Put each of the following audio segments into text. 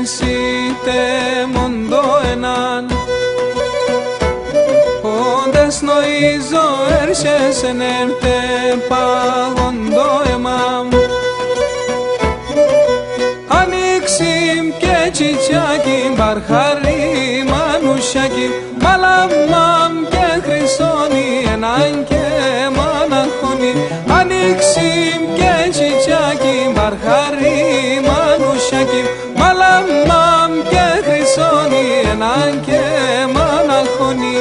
σίτε μόντο έναν όντες νοίζω έρχεσαι ενέρτε παγόντο εμάμ ανοίξιμ και τσιτσιάκι μπαρχαρί μανουσιάκι μαλαμάμ και χρυσόνι έναν και μαναχώνι ανοίξιμ και τσιτσιάκι μπαρχαρί μανουσιάκι μαλαμάμ και χρυσόνι έναν και μαναχώνι.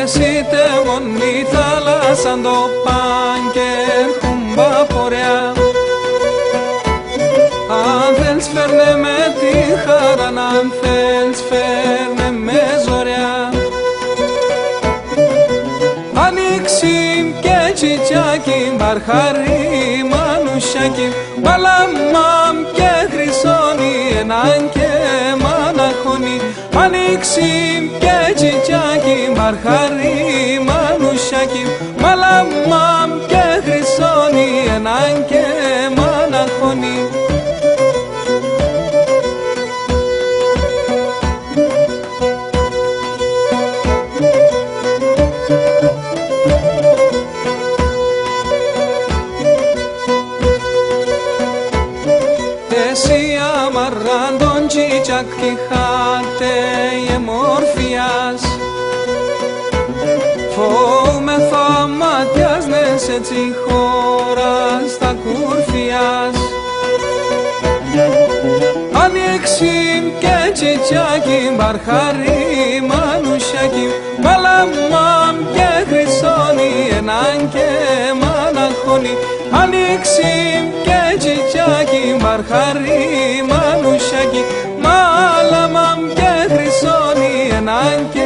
Εσύ τε μόνη θάλασσαν το παν και έρχουμba πορεία αν θέλεις φέρνε με τη χαρά, αν θέλεις φέρνε με ζωριά ανοίξιμ και τσιτσιάκι μπαρχαρί μανουσιάκι μαλαμάμ και χρυσόνι έναν και μαναχώνι ανοίξιμ και τσιτσιάκι μπαρχαρί μανουσιάκι μαλαμάμ και χρυσόνι έναν και μαναχώνι. Εσύ αμαράν τον τσιτσακ κι χάτε η εμορφιάς φοβούμεθα μάτιας νες έτσι χώρας τα κουρφιάς ανοίξιμ και τσιτσιάκι μπαρχαρί μανουσιάκι μαλαμάμ και χρυσόνι έναν και μαναχώνι ανοίξιμ και τσιτσιάκι μπαρχαρί μανουσιάκι μαλαμάμ και χρυσόνι έναν και